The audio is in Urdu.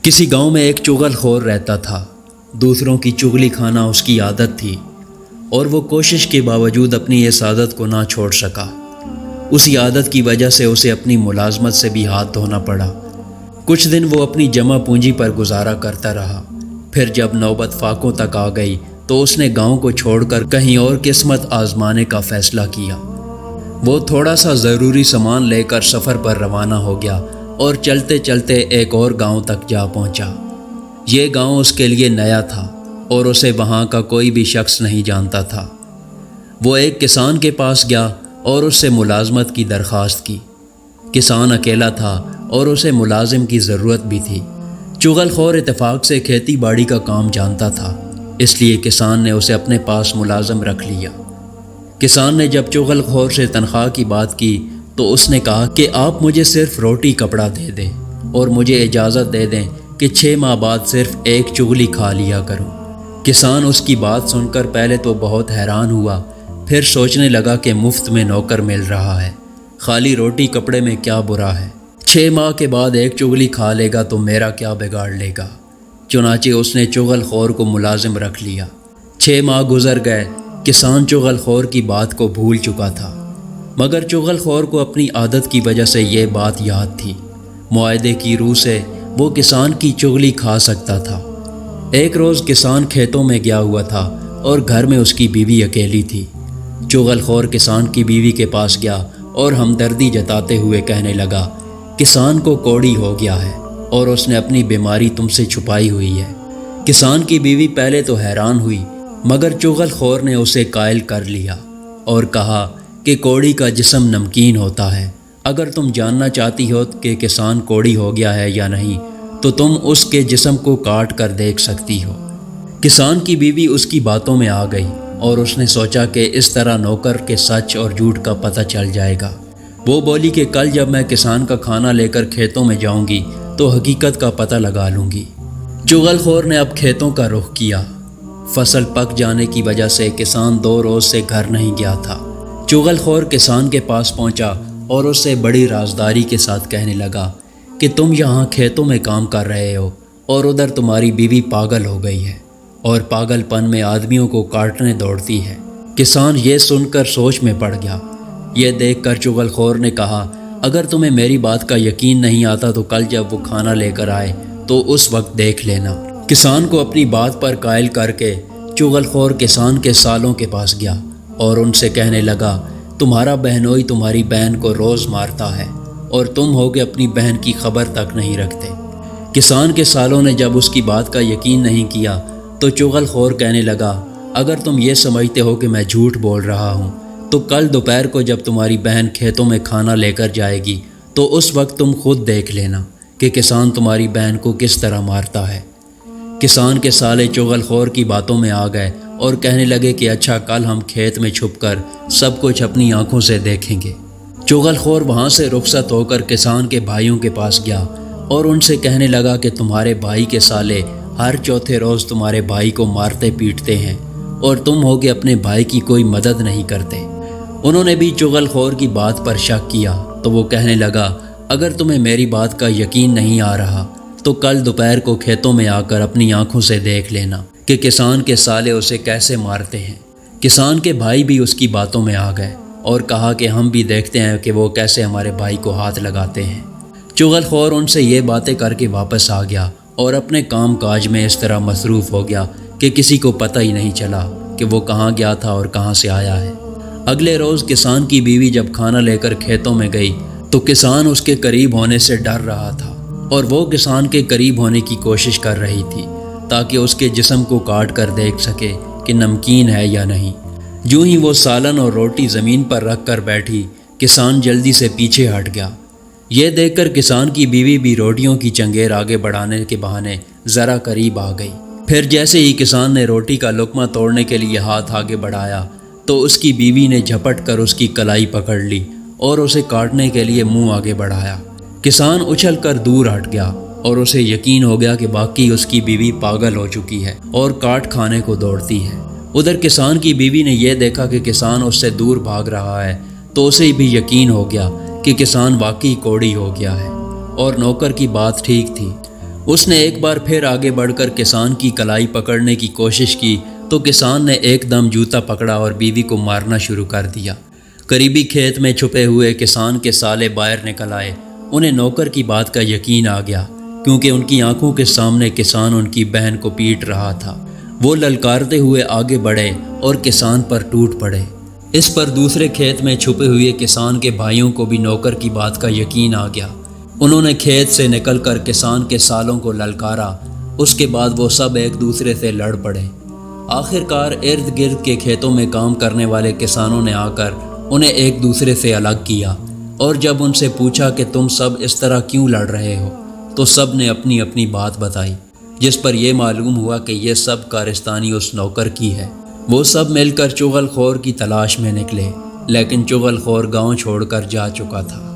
کسی گاؤں میں ایک چغل خور رہتا تھا۔ دوسروں کی چغلی کھانا اس کی عادت تھی اور وہ کوشش کے باوجود اپنی اس عادت کو نہ چھوڑ سکا۔ اسی عادت کی وجہ سے اسے اپنی ملازمت سے بھی ہاتھ دھونا پڑا۔ کچھ دن وہ اپنی جمع پونجی پر گزارا کرتا رہا۔ پھر جب نوبت فاقوں تک آ گئی تو اس نے گاؤں کو چھوڑ کر کہیں اور قسمت آزمانے کا فیصلہ کیا۔ وہ تھوڑا سا ضروری سامان لے کر سفر پر روانہ ہو گیا اور چلتے چلتے ایک اور گاؤں تک جا پہنچا۔ یہ گاؤں اس کے لیے نیا تھا اور اسے وہاں کا کوئی بھی شخص نہیں جانتا تھا۔ وہ ایک کسان کے پاس گیا اور اس سے ملازمت کی درخواست کی۔ کسان اکیلا تھا اور اسے ملازم کی ضرورت بھی تھی۔ چغل خور اتفاق سے کھیتی باڑی کا کام جانتا تھا، اس لیے کسان نے اسے اپنے پاس ملازم رکھ لیا۔ کسان نے جب چغل خور سے تنخواہ کی بات کی تو اس نے کہا کہ آپ مجھے صرف روٹی کپڑا دے دیں اور مجھے اجازت دے دیں کہ 6 ماہ بعد صرف ایک چغلی کھا لیا کروں۔ کسان اس کی بات سن کر پہلے تو بہت حیران ہوا، پھر سوچنے لگا کہ مفت میں نوکر مل رہا ہے، خالی روٹی کپڑے میں کیا برا ہے؟ 6 ماہ کے بعد ایک چغلی کھا لے گا تو میرا کیا بگاڑ لے گا؟ چنانچہ اس نے چغل خور کو ملازم رکھ لیا۔ 6 ماہ گزر گئے۔ کسان چغل خور کی بات کو بھول چکا تھا، مگر چغل خور کو اپنی عادت کی وجہ سے یہ بات یاد تھی۔ معاہدے کی روح سے وہ کسان کی چغلی کھا سکتا تھا۔ ایک روز کسان کھیتوں میں گیا ہوا تھا اور گھر میں اس کی بیوی اکیلی تھی۔ چغل خور کسان کی بیوی کے پاس گیا اور ہمدردی جتاتے ہوئے کہنے لگا، کسان کو کوڑی ہو گیا ہے اور اس نے اپنی بیماری تم سے چھپائی ہوئی ہے۔ کسان کی بیوی پہلے تو حیران ہوئی، مگر چغل خور نے اسے قائل کر لیا اور کہا کہ کوڑی کا جسم نمکین ہوتا ہے۔ اگر تم جاننا چاہتی ہو کہ کسان کوڑی ہو گیا ہے یا نہیں تو تم اس کے جسم کو کاٹ کر دیکھ سکتی ہو۔ کسان کی بیوی اس کی باتوں میں آ گئی اور اس نے سوچا کہ اس طرح نوکر کے سچ اور جھوٹ کا پتہ چل جائے گا۔ وہ بولی کہ کل جب میں کسان کا کھانا لے کر کھیتوں میں جاؤں گی تو حقیقت کا پتہ لگا لوں گی۔ چغل خور نے اب کھیتوں کا رخ کیا۔ فصل پک جانے کی وجہ سے کسان 2 روز سے گھر نہیں گیا تھا۔ چغل خور کسان کے پاس پہنچا اور اس سے بڑی رازداری کے ساتھ کہنے لگا کہ تم یہاں کھیتوں میں کام کر رہے ہو اور ادھر تمہاری بیوی پاگل ہو گئی ہے اور پاگل پن میں آدمیوں کو کاٹنے دوڑتی ہے۔ کسان یہ سن کر سوچ میں پڑ گیا۔ یہ دیکھ کر چغل خور نے کہا، اگر تمہیں میری بات کا یقین نہیں آتا تو کل جب وہ کھانا لے کر آئے تو اس وقت دیکھ لینا۔ کسان کو اپنی بات پر قائل کر کے چغل خور کسان کے سالوں کے پاس گیا اور ان سے کہنے لگا، تمہارا بہنوئی تمہاری بہن کو روز مارتا ہے اور تم ہو کہ اپنی بہن کی خبر تک نہیں رکھتے۔ کسان کے سالوں نے جب اس کی بات کا یقین نہیں کیا تو چغل خور کہنے لگا، اگر تم یہ سمجھتے ہو کہ میں جھوٹ بول رہا ہوں تو کل دوپہر کو جب تمہاری بہن کھیتوں میں کھانا لے کر جائے گی تو اس وقت تم خود دیکھ لینا کہ کسان تمہاری بہن کو کس طرح مارتا ہے۔ کسان کے سالے چغل خور کی باتوں میں آ گئے اور کہنے لگے کہ اچھا، کل ہم کھیت میں چھپ کر سب کچھ اپنی آنکھوں سے دیکھیں گے۔ چغل خور وہاں سے رخصت ہو کر کسان کے بھائیوں کے پاس گیا اور ان سے کہنے لگا کہ تمہارے بھائی کے سالے ہر چوتھے روز تمہارے بھائی کو مارتے پیٹتے ہیں اور تم ہو کہ اپنے بھائی کی کوئی مدد نہیں کرتے۔ انہوں نے بھی چغل خور کی بات پر شک کیا تو وہ کہنے لگا، اگر تمہیں میری بات کا یقین نہیں آ رہا تو کل دوپہر کو کھیتوں میں آ کر اپنی آنکھوں سے دیکھ لینا کہ کسان کے سالے اسے کیسے مارتے ہیں۔ کسان کے بھائی بھی اس کی باتوں میں آ گئے اور کہا کہ ہم بھی دیکھتے ہیں کہ وہ کیسے ہمارے بھائی کو ہاتھ لگاتے ہیں۔ چغل خور ان سے یہ باتیں کر کے واپس آ گیا اور اپنے کام کاج میں اس طرح مصروف ہو گیا کہ کسی کو پتہ ہی نہیں چلا کہ وہ کہاں گیا تھا اور کہاں سے آیا ہے۔ اگلے روز کسان کی بیوی جب کھانا لے کر کھیتوں میں گئی تو کسان اس کے قریب ہونے سے ڈر رہا تھا اور وہ کسان کے قریب ہونے کی کوشش کر رہی تھی تاکہ اس کے جسم کو کاٹ کر دیکھ سکے کہ نمکین ہے یا نہیں۔ جو ہی وہ سالن اور روٹی زمین پر رکھ کر بیٹھی، کسان جلدی سے پیچھے ہٹ گیا۔ یہ دیکھ کر کسان کی بیوی بھی روٹیوں کی چنگیر آگے بڑھانے کے بہانے ذرا قریب آ گئی۔ پھر جیسے ہی کسان نے روٹی کا لقمہ توڑنے کے لیے ہاتھ آگے بڑھایا تو اس کی بیوی نے جھپٹ کر اس کی کلائی پکڑ لی اور اسے کاٹنے کے لیے منہ آگے بڑھایا۔ کسان اچھل کر دور ہٹ گیا اور اسے یقین ہو گیا کہ باقی اس کی بیوی پاگل ہو چکی ہے اور کاٹ کھانے کو دوڑتی ہے۔ ادھر کسان کی بیوی نے یہ دیکھا کہ کسان اس سے دور بھاگ رہا ہے تو اسے بھی یقین ہو گیا کہ کسان واقعی کوڑی ہو گیا ہے اور نوکر کی بات ٹھیک تھی۔ اس نے ایک بار پھر آگے بڑھ کر کسان کی کلائی پکڑنے کی کوشش کی تو کسان نے ایک دم جوتا پکڑا اور بیوی کو مارنا شروع کر دیا۔ قریبی کھیت میں چھپے ہوئے کسان کے سالے باہر نکل آئے۔ انہیں نوکر کی بات کا یقین آ گیا، کیونکہ ان کی آنکھوں کے سامنے کسان ان کی بہن کو پیٹ رہا تھا۔ وہ للکارتے ہوئے آگے بڑھے اور کسان پر ٹوٹ پڑے۔ اس پر دوسرے کھیت میں چھپے ہوئے کسان کے بھائیوں کو بھی نوکر کی بات کا یقین آ گیا۔ انہوں نے کھیت سے نکل کر کسان کے سالوں کو للکارا۔ اس کے بعد وہ سب ایک دوسرے سے لڑ پڑے۔ آخر کار ارد گرد کے کھیتوں میں کام کرنے والے کسانوں نے آ کر انہیں ایک دوسرے سے الگ کیا، اور جب ان سے پوچھا کہ تم سب اس طرح کیوں لڑ رہے ہو، تو سب نے اپنی اپنی بات بتائی، جس پر یہ معلوم ہوا کہ یہ سب کارستانی اس نوکر کی ہے۔ وہ سب مل کر چغل خور کی تلاش میں نکلے، لیکن چغل خور گاؤں چھوڑ کر جا چکا تھا۔